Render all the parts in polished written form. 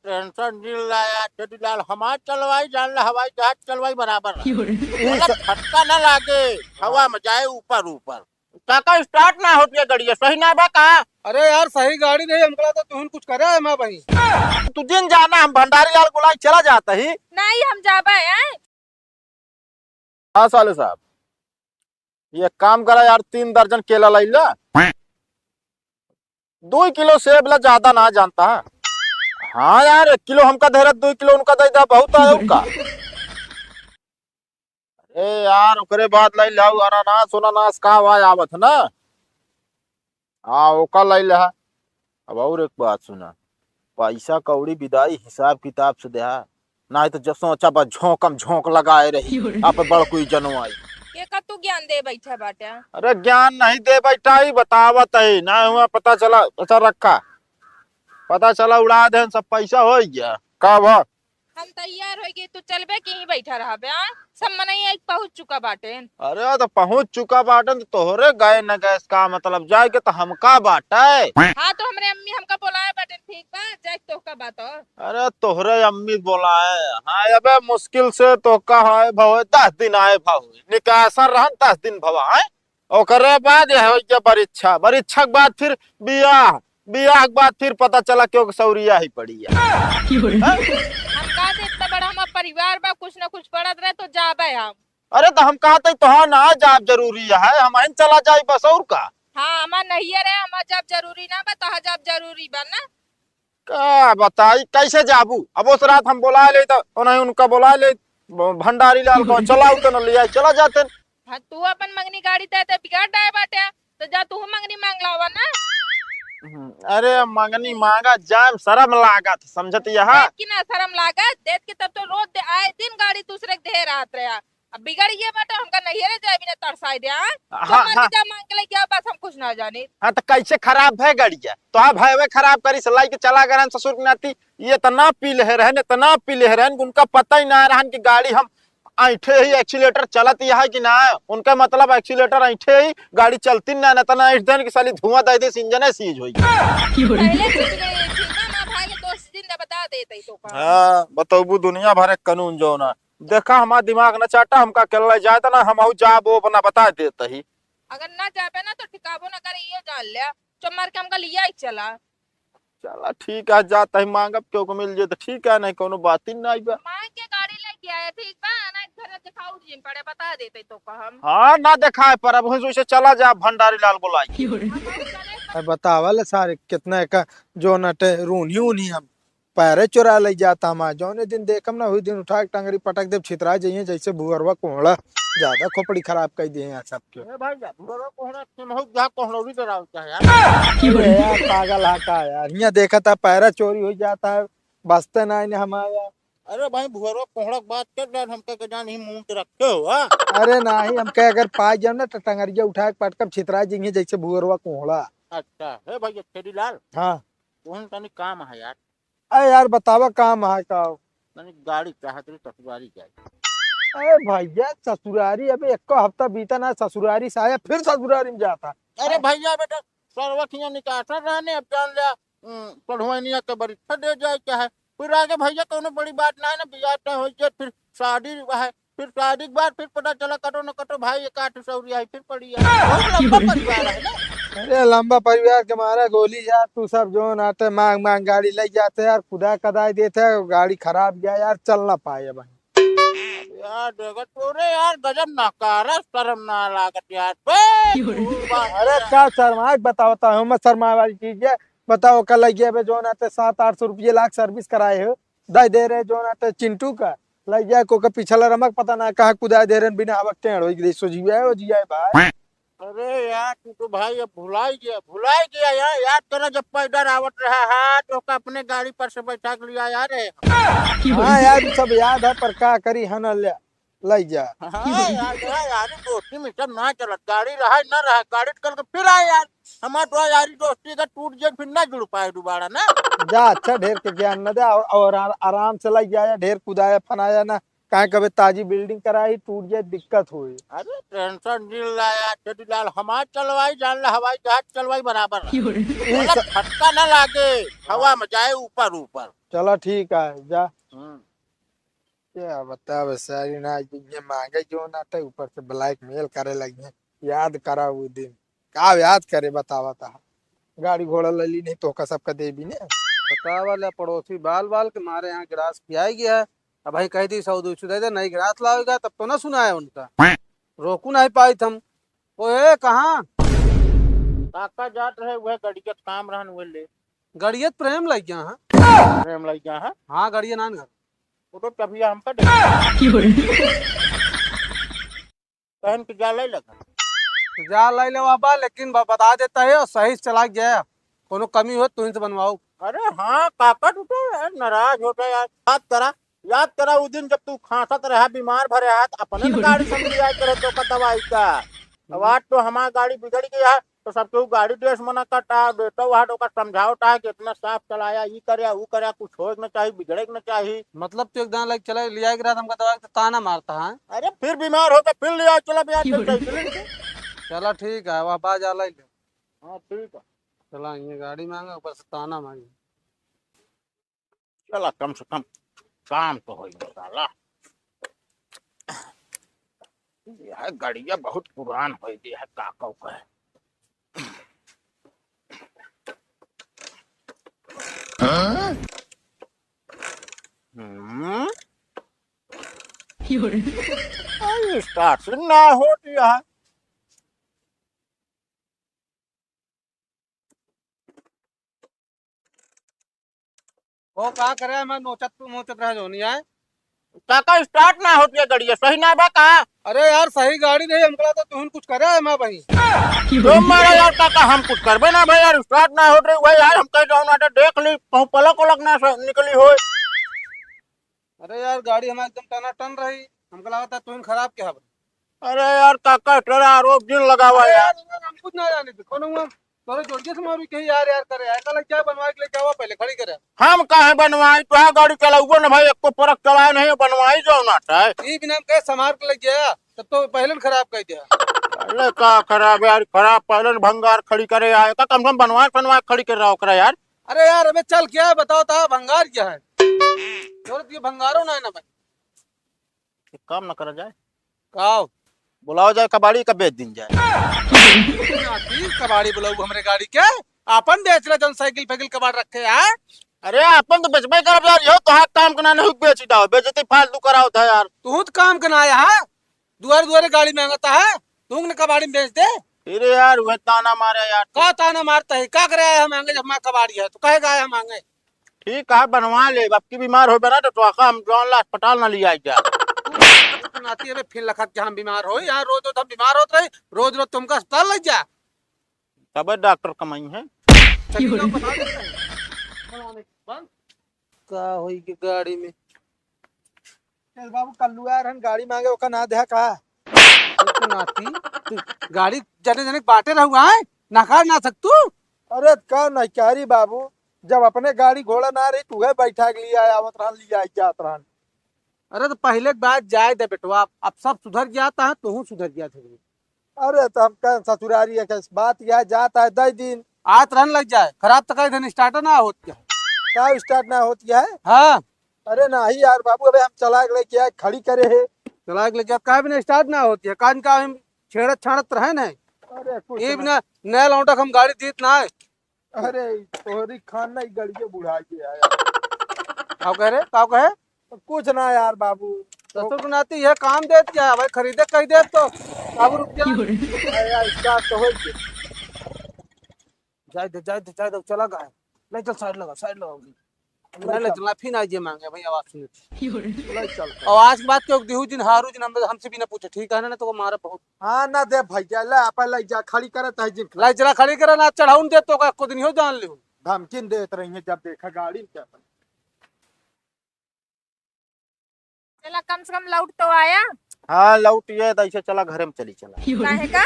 Tension दिल लाया लाल हमार चलवाई जान ला हवाई जहाज चलवाई बराबर है। मतलब झटका न लागे हवा में जाए ऊपर ऊपर काका स्टार्ट ना होती है गाड़ी सही ना बा का। अरे यार सही गाड़ी नहीं हमको तो तुम कुछ करे है मैं भाई। तू दिन जाना हम भंडारी लाल गुलाई चला जाता ही। नहीं हम जाबे हैं। हाँ साले साहब ये काम करा यार 3 दर्जन केला लाई ला 2 किलो सेब ला ज्यादा ना जानता है। हाँ यार 1 किलो हमका दे रहा 2 किलो उनका दे दा बहुत है उनका। ए यार ओकरे बाद लाई लाऊ अनानास अनानास का आवाज आवत है ना। हाँ ओका लाई ला। अब और एक बात सुना पैसा कौड़ी विदाई हिसाब किताब से दे ना तो जसो अच्छा बस झोंकम झोंक लगाए रही आप बड़ कोई जनवाई। के का तू ज्ञान दे बैठा बाटे। अरे ज्ञान नहीं दे बैठा ही बतावत है ना हुआ पता चला अच्छा रखा पता चला उड़ा दे सब पैसा हो गया का भा। हम तैयार हो गए तू चलबे के ही बैठा रहा बे सब मनई एक पहुंच चुका बाटे। अरे तो पहुंच चुका बाटन तो तोहरे गए न गए इसका मतलब जाए के तो हमका बाटे। हाँ तो हमरे अम्मी हमका बुलाए बाटे ठीक बा जाए तो का बात हो। अरे तोहरे अम्मी बोला है हाँ अबे मुश्किल से तो का है भव 10 दिन आए भव निकासन रहन 10 दिन भवा है ओकरे बाद है ये परीक्षा परीक्षा के बाद फिर बियाह बियाह के बाद फिर पता चला क्यों सौरिया ही पड़ी है। हम का दे इतना बड़ा हमारा परिवार बा कुछ न कुछ पड़त रहे तो जाबे हम। अरे तो हम कहते तो हाँ ना जाब जरूरी है हम इन चला जाए बस और का। हाँ हमार नहीं है रे हमार जब जरूरी ना बा तो जब जरूरी बा ना। क्या बताई कैसे जाबू अब उस रात हम बुला ले तो उन्हें उनका बुला ले भंडारी लाल को चला तो न लिया चला जाते। हाँ तू अपन मंगनी गाड़ी दे बिगाड़ डाए बाटे तो जा तू मंगनी मांग लावा ना। अरे मंगनी मांगा जाम शर्म लागत समझत यहाँ देख की ना शर्म लागत देख के तब तो रोज दे आए दिन गाड़ी दूसरे के दे रात रे अब बिगड़ ये बाटे हमका नहीं रे जाए बिना तरसाई दे हाँ हाँ जा मांग के ले क्या बस हम कुछ ना जाने। हाँ तो कैसे खराब है गाड़िया तो आप भाई खराब करी सलाई के चला गए ससुर की नाती ये तना पी ले रहन तना पी ले रहन उनका पता ही ना रहन की गाड़ी हम ऐठे ही एक्सीलेटर चलत है कि ना उनका मतलब एक्सीलेटर ऐठे ही गाड़ी चलती ना न तना ऐठ देन की साली धुआं दे दे इंजन सीज होई। पहले छूट गई थी ना भाई के दोस्त दिन बता देते तो का। हां बताबू दुनिया भर के कानून जो ना देखा हमारा दिमाग न चाटा हमका केला जाए तो ना हम जाब वो अपना बता देते ही। अगर ना जाबे ना तो ठिकाबो ना करे ये जान ले चमर के हमका लिया ही चला। चला ठीक है जाता ही मांगब क्यों को मिल जाए तो ठीक है नहीं कोनो बात ही नहीं बा। मांग के गाड़ी लेके आए ठीक बा ना घर दिखाऊ जिन पड़े बता देते तो का हम। हाँ ना देखा है पर अब हुई से चला जा भंडारी लाल बुलाई। बतावल सारे कितना का जो नटे रूनी उनी हम पैरे चुरा ले जाता हम जौने दिन देखम ना हुई दिन उठा के टंगरी पटक दे छितरा जाइए जैसे भुअरवा कोहड़ा ज्यादा खोपड़ी खराब कर दिए यार सबके। ए भाई जा बरो कोहना बहुत जा कोहनौरी डरावता है यार। अरे यार पागल हाका यार यहाँ देखा था पैरा चोरी हो जाता है बसते ना इन्हें हमारा। अरे भाई भुअरो कोहड़ा बात कर रहा हमके के जान ही मुंह के रखे हो हां। अरे नहीं हम कहे अगर पाए जाओ ना तो टंगरिया उठा के पटक छितरा जाइए जैसे भुअरवा कोहड़ा। अच्छा है भाई खेड़ी लाल हाँ कौन तनी काम है यार। अरे यार बतावा काम है का। तनी गाड़ी चाहत रही ससुरारी जाए। अरे भैया ससुरारी अबे एक हफ्ता बीता ना ससुरारी से आया फिर ससुरारी में जाता। अरे भैया बेटा सर्वथिया निकासा रहने अब जान लिया पढ़वानिया के परीक्षा दे जाए क्या है फिर आगे भैया कोनो बड़ी बात ना है ना बियाह तय हो जाए फिर शादी है फिर शादी के बाद फिर पता चला कटो न कटो भाई एक 800 आई फिर पड़ी है बहुत लंबा परिवार है ना। अरे लंबा परिवार के मारा गोली यार तू सब जो नाते मांग मांग गाड़ी ले जाते यार खुदा कदाई देते गाड़ी खराब गया यार चल ना पाए भाई। यार देखो तोरे यार गजब नकारा शर्म ना लागत यार अरे क्या शर्मा बताओ हम शर्मा वाली चीज है बताओ कल लगे जो नाते 700-800 रुपये लाख सर्विस कराए हो दे रहे जो नाते चिंटू का लग गया को का पिछला रमक पता ना कहा कुदा दे रहे बिना हवक टेढ़ हो गई सो जिया भाई। अरे यार तू तो भाई अब भुला ही गया यार याद करा जब पैदल आवत रहा है तो अपने गाड़ी पर से बैठा के लिया यार। हाँ यार सब याद है पर क्या करी है ना ले जा। हाँ यार दोस्ती में सब ना चलत गाड़ी रहा न रहा गाड़ी कल के फिर आए यार हमार तो यारी दोस्ती का टूट जाए फिर ना जुड़ पाए दोबारा ना। जा अच्छा ढेर के ज्ञान न दे और आराम से लग जाया ढेर कुदाया फनाया ना कहे कभी ताजी बिल्डिंग कराई टूट जाए दिक्कत हुई। अरे टेंशन नहीं लाया टेडीलाल, हमार चलवाई जान ला, हवाई जहाज चलवाई बराबर है। मतलब झटका ना लागे, हवा में जाए ऊपर ऊपर। चलो ठीक है जा। हम्म। क्या बता सारी ना ये मांगे जो ना थे ऊपर से ब्लैकमेल करे लगे। याद करा वो दिन का याद करे बता गाड़ी घोड़ा लली नहीं तो का सबका दे भी ने। बता वाला पड़ोसी बाल बाल के मारे यहाँ गिलास पिया ही गया है। अब भाई कह दी 100-200 दे दे, नहीं गिलास लाएगा तब तो ना सुना है उनका, रोकू नहीं पाई थम। ओए कहाँ काका जात रहे वह गड़ियत काम रहन वे ले गड़ियत प्रेम लग गया है। प्रेम लग गया है। हाँ गड़िया नान घर वो तो कभी हमका कहन के जा ले लगा। जा लाई ले बाबा, लेकिन बता देता है और सही से चला गया, कोनो कमी हो तो इनसे बनवाओ। अरे हाँ काका तू तो यार नाराज हो गया यार। याद करा उस दिन जब तू खांसत रहा बीमार भरे हाथ अपने न गाड़ी समझ आया करे तो का दवाई का। अब आज तो हमारी गाड़ी बिगड़ गई है तो सबके गाड़ी ड्रेस मना कटा बेटा वहाँ तो समझाओटा है कि इतना साफ चलाया ये करे वो करे, कुछ हो न चाहिए बिगड़े न चाहिए। मतलब तो एक दान लाइक चला लिया गिरा हमका दवा तो ताना मारता है। अरे फिर बीमार हो गया फिर ले आओ, चला चल। चला ठीक है वापा जा लाई ले। हाँ ठीक है चला ये गाड़ी मांगा ऊपर से ताना मांगे। चला कम से कम काम तो हो साला। यह गाड़िया बहुत पुरान हो गई है काका का। स्टार्ट ना हो दिया है। वो का करे मैं नोचत मोचत रह जोनी है। काका स्टार्ट ना होती है गाड़ी सही ना बा का। अरे यार सही गाड़ी नहीं हमको तो तुम कुछ करे है मैं भाई तो मारा यार काका हम कुछ करबे ना भाई यार, स्टार्ट ना हो रही भाई यार, हम कह जाओ ना तो देख ली पलक उलक ना निकली हो। अरे यार गाड़ी हमारी एकदम टना टन रही, हमको लगा था तुम खराब क्या है। अरे यार काका तेरा आरोप दिन लगावा यार। हम कुछ ना जाने थे कोनो तोरे जोड़िए से मारू कहीं यार करे ऐसा लग जाए बनवा के लेके आओ पहले खड़ी करे। हम काहे बनवाई तो गाड़ी चलाऊबो ना भाई, एको परख चलाए नहीं बनवाई जाओ ना है। ई बिना कहे संभाल के लग गया तब तो पहले खराब कर दिया। अरे का खराब यार, खराब पहले भंगार खड़ी करे आए का, कम से कम बनवा खड़ी कर रहा हो यार। अरे यार अबे चल क्या है बताओ था भंगार क्या है, जरूरत ये भंगारो ना है ना भाई। काम ना करा जाए काओ बुलाओ जाए कबाड़ी का बेच दिन जाए। कबाड़ी बुलाऊ हमरे गाड़ी के अपन बेच रहे जन साइकिल फाइकिल कबाड़ रखे यार। अरे अपन तो बेचबे करब यार, यो तो हाथ काम करना नहीं बेच दाओ, बेचते फालतू कराओ था यार। तू तो काम करना आया है, दुआरे दुआरे गाड़ी मांगता है, तू ने कबाड़ी में बेच दे। फिर यार वह ताना मारे यार। का ताना मारता है का करे हम मांगे जब मैं कबाड़ी है तो कहेगा हम मांगे। ठीक है बनवा ले, बाप की बीमार हो बना तो हम जॉन ला अस्पताल ना लिया जा। नाती है फिर लखत के हम बीमार हो यार, रोज तो हम बीमार होते रहे, रोज रोज तुमका अस्पताल लग जा तब डॉक्टर कमाई है। का होई की गाड़ी में बाबू कल्लू यार हम गाड़ी मांगे ओका ना दे का नाती तू गाड़ी जने जने बांटे रहुआ है नकार ना सकतू। अरे का नहीं क्या री बाबू, जब अपने गाड़ी घोड़ा ना रही तू बैठा के लिया आवत रहन लिया जात रहन। अरे तो पहले बात जाए दे बेटवा, अब सब सुधर जाता है तू सुधर गया थे। अरे तो हम का ससुरारी है कैसे बात यह जाता है 10 दिन आज रन लग जाए खराब तो कहीं दिन स्टार्टर ना होती है। का स्टार्ट ना होती है। हाँ अरे नहीं यार बाबू अबे हम चला के लेके आए खड़ी करे है। चला के लेके कहा बिना स्टार्ट ना होती है कान का हम छेड़त छाड़त रहे ना। अरे कुछ ये बिना नया लौटा हम गाड़ी दीत ना है। अरे तोहरी खान नहीं गड़िए बुढ़ा के आया। का कह रहे का कहे कुछ ना यार बाबू ससुर नाती यह काम दे क्या भाई खरीदे कह दे तो अब रुक जा। यार स्टार्ट तो हो जाए दे चला गया ले चल साइड लगा नहीं ले चलना फिर आइए मांगे भाई आवाज सुन ले चल। और आज की बात क्यों दिहू दिन हारू दिन हमसे भी ना पूछे ठीक है ना तो वो मारा बहुत। हाँ ना दे भैया ले अपन ले जा खड़ी करत है जिन लाई चला खड़ी करा ना चढ़ाउन दे तो का को दिन हो जान लियो धमकी देत रही है जब देखा गाड़ी क्या चला कम से कम लौट तो आया। हाँ लौटिए ऐसे चला घरे में चली चला। काहे का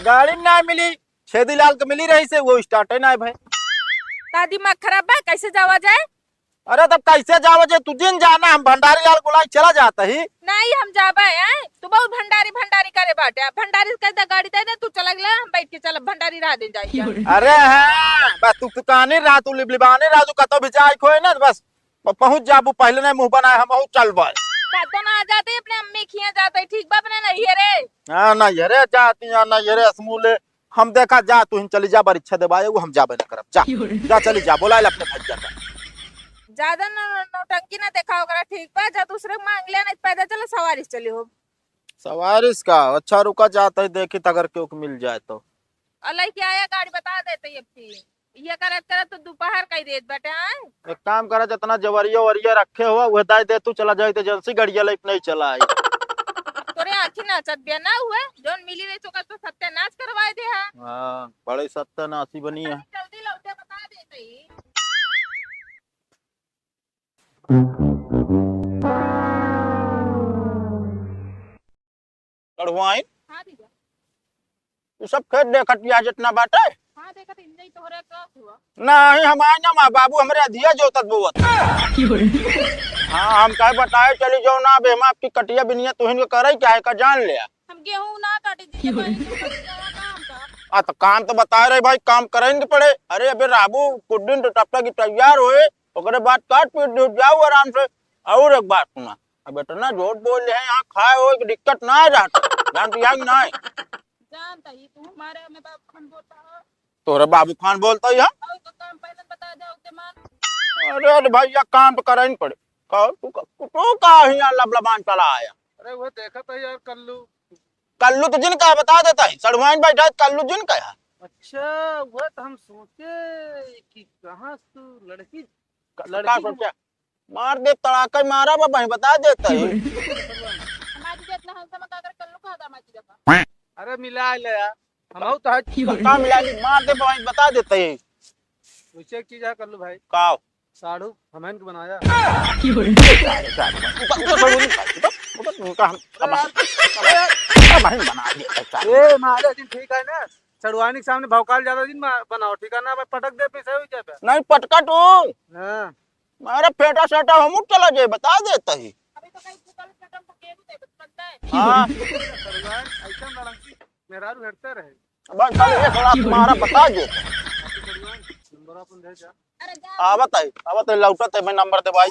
गाड़ी ना मिली, छेदीलाल के मिली रही से वो स्टार्ट है ना भाई। ता दिमाग खराब है कैसे जावा जाए। अरे तब कैसे जाओ जे तू दिन जाना हम भंडारी लाल बुलाई चला जाता ही। नहीं हम जाबे हैं तू बहुत भंडारी भंडारी करे बाटे भंडारी कह दे गाड़ी दे दे तू चला गला हम बैठ के चल भंडारी राह दे जाएगी। अरे हाँ बस तू कानी रहा तू लिबलिबाने रहा तू कतो भी जाए खोए ना बस पहुंच जाबू पहले ने मुंह बनाए हम चल बस तो ना आ जाते अपने अम्मी खिया जाते ठीक बा अपने नहीं है रे। हाँ ना ये रे जाती ना ये रे असमूले हम देखा जा तू चली जा परीक्षा देवाए वो हम जाबे ना करब जा जा चली जा बोला अपने भैया का ज्यादा नौटंकी ना देखा होगा ठीक बा जा दूसरे मांग ले नहीं पैदा चलो सवारी से चली हो। सवारिश का अच्छा रुका जाता है देखी अगर क्यों मिल जाए तो अल्लाह की आया गाड़ी बता देते अब ये करत करत तो दोपहर का ही देत बेटा हैं। एक काम करा जितना जवरिया वरिया रखे हुआ वह दाई दे तू चला जाए तो एजेंसी गड़िया लाइफ नहीं चला आई तोरे आखी नाचत बिया ना हुए जोन मिली रे चोका तो सत्यानाश करवाए दे हां। हां बड़े सत्यानाशी बनी है। जल्दी लौटे बता देते ही कड़वाई हां दीजिए ये सब खेत देखतिया जितना बाटे हां देखत इंजई तोहरे का हुआ नहीं हमारे ना माँ बाबू हमारे अधिया जोतत बोवत हाँ हम कहे बताए चली जो ना बे हम आपकी कटिया बिनिया तुहिन के करे क्या है का जान लिया हम गेहूं ना काटे दीजिए काम का तो काम तो बता रहे भाई काम करेंगे पड़े। अरे अबे राबू कुछ दिन तो तब तक ही तैयार होए ओकरे बाद काट पीट जाओ आराम से। और एक बात सुना अब इतना झूठ बोल रहे हैं यहाँ खाए हो दिक्कत ना है जाता जानती है नहीं जानता ही तू हमारे में बाप खान बोलता है तोरे बाबू खान बोलता ही है। और तो काम पहले बता दे उते मान अरे अरे भाई ये काम तो करेंगे पड़े तू का यहाँ लबलबान चला आया। अरे वो देखा था यार कल्लू कल्लू तो जिनका बता देता है सड़वाइन बैठा है कल्लू जिनका है। अच्छा वो तो हम सोचे कि कहाँ तू लड़की लड़का सोचा मार दे तड़ाका मारा बाबा बता देता है। हमारी जितना हम समझ अगर कल्लू का था हमारी जगह अरे मिला ले यार हम तो है का मिला के मार दे भाई बता देता है। वैसे एक चीज है कल्लू भाई का साड़ू हमन को बनाया ए मारे दिन ठीक है ना चढ़वानी के सामने भौकाल ज्यादा दिन बनाओ ठीक है ना भाई पटक दे पैसे हो जाए नहीं पटका तू हां मारा फेटा सेटा हम चला जाए बता देता है। अभी तो कहीं कल खत्म तो गेहूं दे सकता है हाँ चढ़वान ऐसा लड़की मेरा हेटते रहे बस कल एक लाख मारा बता देता नंबर अपन दे जा अरे जा आवत है लौटत है मैं नंबर दे भाई